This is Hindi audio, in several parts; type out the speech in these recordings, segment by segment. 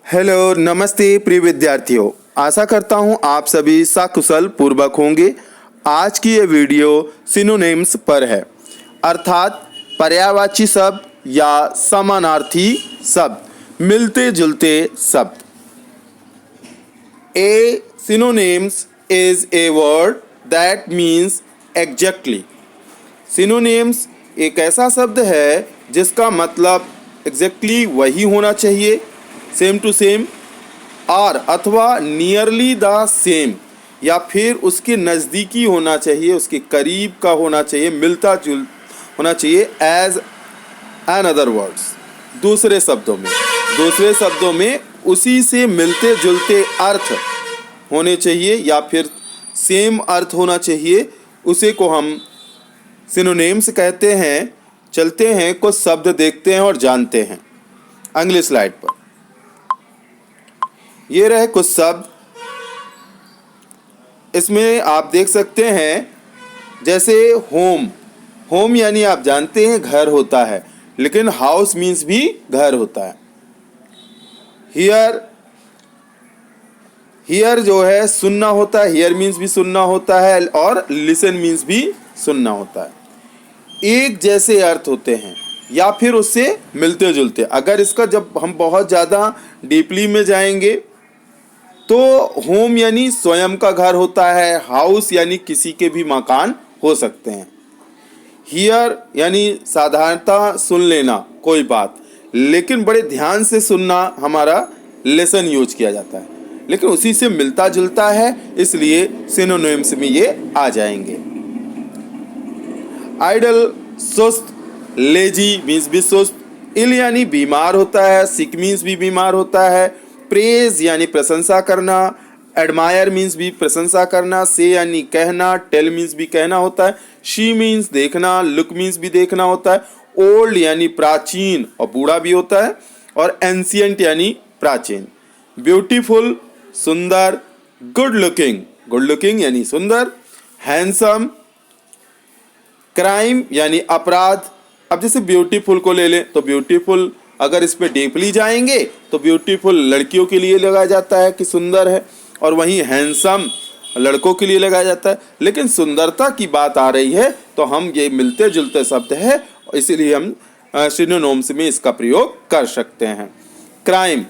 हेलो, नमस्ते प्रिय विद्यार्थियों। आशा करता हूँ आप सभी सकुशल पूर्वक होंगे। आज की ये वीडियो सिनोनिम्स पर है, अर्थात पर्यायवाची शब्द या समानार्थी शब्द, मिलते जुलते शब्द। A synonyms is a word that means exactly। Synonyms एक ऐसा शब्द है जिसका मतलब एग्जैक्टली वही होना चाहिए, सेम टू सेम, और अथवा नियरली द सेम, या फिर उसके नज़दीकी होना चाहिए, उसके करीब का होना चाहिए, मिलता जुल होना चाहिए एज एन अदर वर्ड्स। दूसरे शब्दों में उसी से मिलते जुलते अर्थ होने चाहिए या फिर सेम अर्थ होना चाहिए, उसे को हम सिनोनिम्स कहते हैं। चलते हैं, कुछ शब्द देखते हैं और जानते हैं। अगली स्लाइड पर ये रहे कुछ शब्द। इसमें आप देख सकते हैं, जैसे होम यानी आप जानते हैं घर होता है, लेकिन हाउस मीन्स भी घर होता है। हियर जो है सुनना होता है, हियर मीन्स भी सुनना होता है, और लिसन मीन्स भी सुनना होता है। एक जैसे अर्थ होते हैं या फिर उससे मिलते जुलते। अगर इसका जब हम बहुत ज़्यादा डीपली में जाएंगे तो होम यानी स्वयं का घर होता है, हाउस यानी किसी के भी मकान हो सकते हैं। हियर यानी साधारणतः सुन लेना कोई बात, लेकिन बड़े ध्यान से सुनना हमारा लेसन यूज किया जाता है, लेकिन उसी से मिलता जुलता है, इसलिए सिनोनिम्स में ये आ जाएंगे। आइडल सुस्त, लेजी मीन्स भी सुस्त, इल यानी बीमार होता है, सिक मीन्स भी बीमार होता है, प्रेज यानी प्रशंसा करना, एडमायर मीन्स भी प्रशंसा करना, से यानी कहना, टेल मीन्स भी कहना होता है, शी मीन्स देखना, लुक मीन्स भी देखना होता है, ओल्ड यानी प्राचीन और बूढ़ा भी होता है, और एंशियंट यानी प्राचीन। ब्यूटीफुल सुंदर, गुड लुकिंग यानी सुंदर, हैंडसम, क्राइम यानी अपराध। अब जैसे ब्यूटीफुल को ले लें तो ब्यूटीफुल, अगर इस पे डीपली जाएंगे तो ब्यूटीफुल लड़कियों के लिए लगाया जाता है कि सुंदर है, और वहीं हैंडसम लड़कों के लिए लगाया जाता है। लेकिन सुंदरता की बात आ रही है तो हम ये मिलते जुलते शब्द है, इसीलिए हम सिनोनिम्स में इसका प्रयोग कर सकते हैं। क्राइम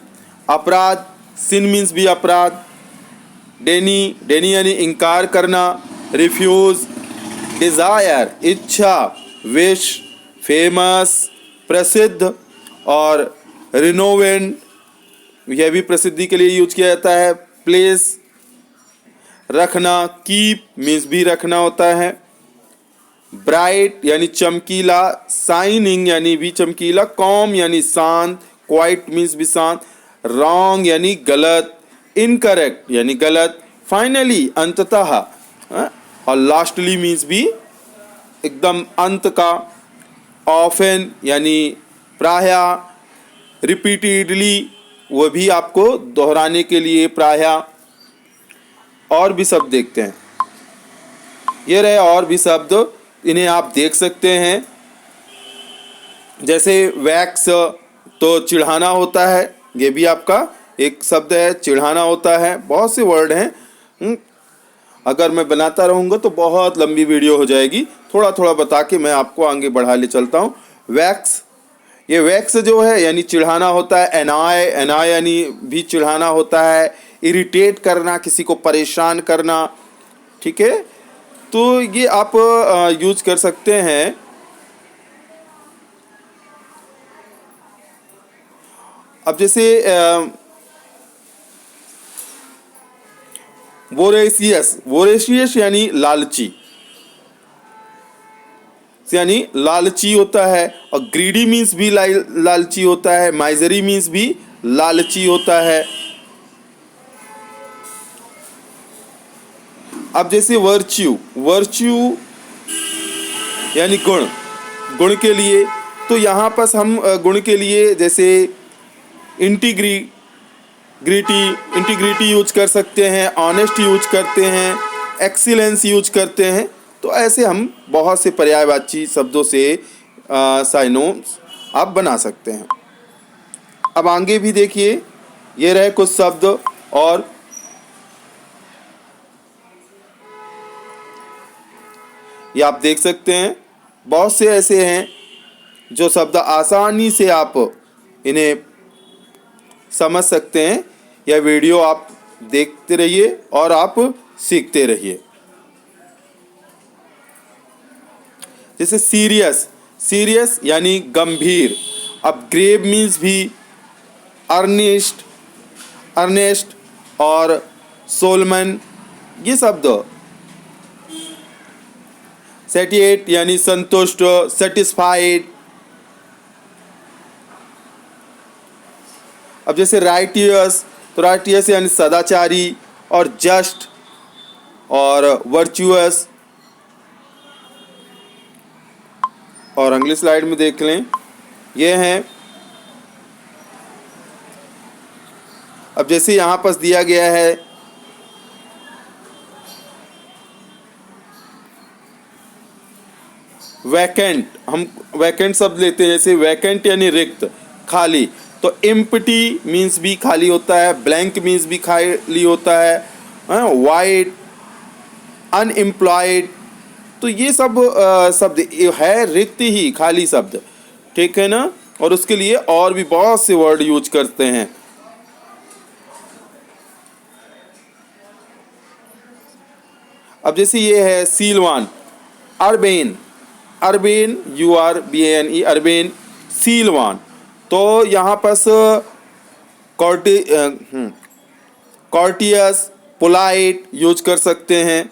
अपराध, सिन मीन्स भी अपराध, डेनी यानी इनकार करना, रिफ्यूज डिजायर इच्छा, विश फेमस प्रसिद्ध, और रिनोवेंट यह भी प्रसिद्धि के लिए यूज किया जाता है। प्लेस रखना, कीप मीन्स भी रखना होता है, ब्राइट यानी चमकीला, शाइनिंग यानी भी चमकीला, कॉम यानी शांत, क्वाइट मीन्स भी शांत, रॉन्ग यानी गलत, इनकरेक्ट यानी गलत, फाइनली अंततः, और लास्टली मीन्स भी एकदम अंत का, ऑफन यानी प्रायः, रिपीटेडली वो भी आपको दोहराने के लिए प्रायः। और भी शब्द देखते हैं, ये रहे और भी शब्द, इन्हें आप देख सकते हैं। जैसे वैक्स तो चिढ़ाना होता है, ये भी आपका एक शब्द है, चिढ़ाना होता है। बहुत से वर्ड हैं, अगर मैं बनाता रहूँगा तो बहुत लंबी वीडियो हो जाएगी, थोड़ा थोड़ा बता के मैं आपको आगे बढ़ा ले चलता हूँ। वैक्स, ये वैक्स जो है यानी चिढ़ाना होता है। एनाय यानी भी चिढ़ाना होता है, इरिटेट करना, किसी को परेशान करना, ठीक है। तो ये आप यूज कर सकते हैं। अब जैसे वोरेशियस यानी लालची, यानी लालची होता है, और ग्रीडी मीन्स भी लालची होता है, माइजरी मीन्स भी लालची होता है। अब जैसे वर्च्यू यानी गुण के लिए, तो यहाँ पर हम गुण के लिए जैसे इंटीग्रिटी यूज कर सकते हैं, ऑनेस्ट यूज करते हैं, एक्सीलेंस यूज करते हैं। तो ऐसे हम बहुत से पर्यायवाची शब्दों से सिनोनिम्स आप बना सकते हैं। अब आगे भी देखिए, ये रहे कुछ शब्द। और ये आप देख सकते हैं बहुत से ऐसे हैं जो शब्द आसानी से आप इन्हें समझ सकते हैं। यह वीडियो आप देखते रहिए और आप सीखते रहिए। जैसे सीरियस, सीरियस यानी गंभीर। अब ग्रेव मीन्स भी अर्नेस्ट, अर्नेस्ट और सोलमन ये शब्द। सेटिएट यानी संतुष्ट, सेटिस्फाइड। अब जैसे राइटियस, तो राइटियस यानी सदाचारी और जस्ट और वर्चुअस। और अगली स्लाइड में देख लें, ये हैं। अब जैसे यहाँ पर दिया गया है वैकेंट, हम वैकेंट शब्द लेते हैं। जैसे वैकेंट यानी रिक्त, खाली। तो एम्प्टी मीन्स भी खाली होता है, ब्लैंक मीन्स भी खाली होता है, वाइड, अनएम्प्लॉयड। तो ये सब शब्द है रिक्त ही, खाली शब्द, ठीक है ना। और उसके लिए और भी बहुत से वर्ड यूज करते हैं। अब जैसे ये है सीलवान, अर्बेन, अर्बेन URBANE, अर्बेन, सीलवान। तो यहाँ पास कॉर्टियस, पोलाइट यूज कर सकते हैं।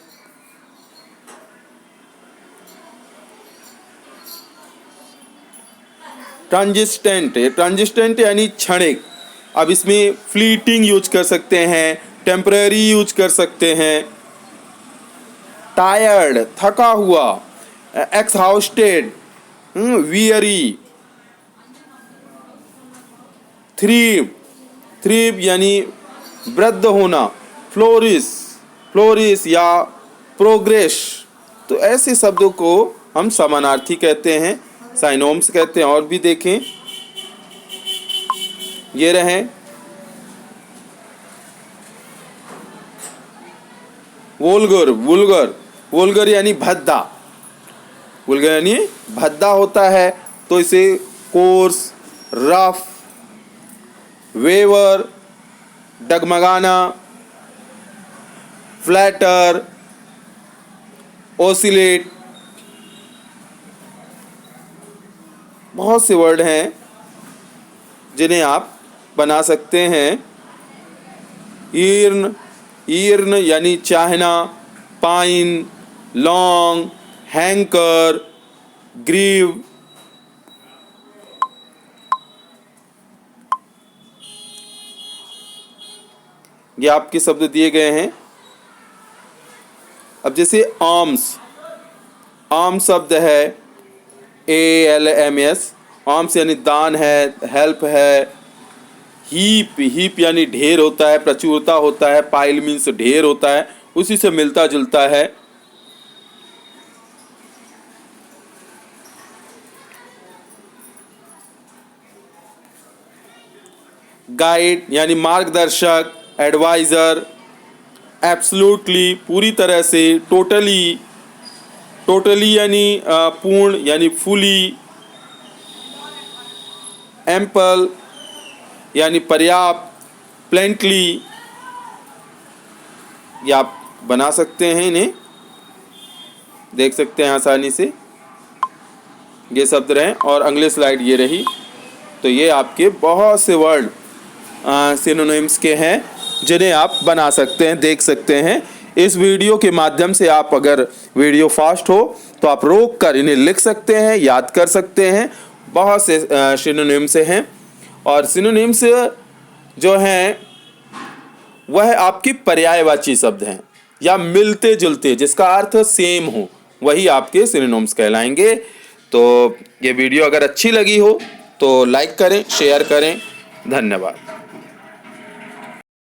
ट्रांजिस्टेंट, ट्रांजिस्टेंट यानी क्षणिक। अब इसमें फ्लीटिंग यूज कर सकते हैं, टेम्पररी यूज कर सकते हैं। टायर्ड, थका हुआ, एक्सहाउस्टेड, वियरी। थ्रीव, थ्रीव यानी वृद्ध होना। फ्लोरिस, फ्लोरिस या प्रोग्रेस। तो ऐसे शब्दों को हम समानार्थी कहते हैं, साइनोम्स कहते हैं। और भी देखें, ये रहे वोल्गर, वुल्गर, वोल्गर यानी भद्दा, वुल्गर यानी भद्दा होता है। तो इसे कोर्स, रफ, वेवर, डगमगाना, फ्लैटर, ओसिलेट, बहुत से वर्ड हैं जिन्हें आप बना सकते हैं। ईर्न, ईर्न यानी चाहना, पाइन, लॉन्ग, हैंकर, ग्रीव। ये आपके शब्द दिए गए हैं। अब जैसे आर्म्स, आर्म शब्द है ALMS, आर्म्स यानी दान है, हेल्प है। हीप, हीप यानी ढेर होता है, प्रचुरता होता है। पाइल मीन्स ढेर होता है, उसी से मिलता जुलता है। गाइड यानी मार्गदर्शक, एडवाइजर। एब्सोल्युटली पूरी तरह से, टोटली, टोटली यानी पूर्ण यानी फुली। एम्पल यानी पर्याप्त, प्लेंटली। ये आप बना सकते हैं, इन्हें देख सकते हैं आसानी से। ये शब्द रहे। और अगले स्लाइड ये रही। तो ये आपके बहुत से वर्ड सिनोनिम्स के हैं जिन्हें आप बना सकते हैं, देख सकते हैं। इस वीडियो के माध्यम से आप, अगर वीडियो फास्ट हो तो आप रोक कर इन्हें लिख सकते हैं, याद कर सकते हैं। बहुत से सिनोनिम्स हैं। और सिनोनिम्स जो हैं वह आपके पर्यायवाची शब्द हैं या मिलते जुलते, जिसका अर्थ सेम हो, वही आपके सिनोनिम्स कहलाएंगे। तो ये वीडियो अगर अच्छी लगी हो तो लाइक करें, शेयर करें। धन्यवाद।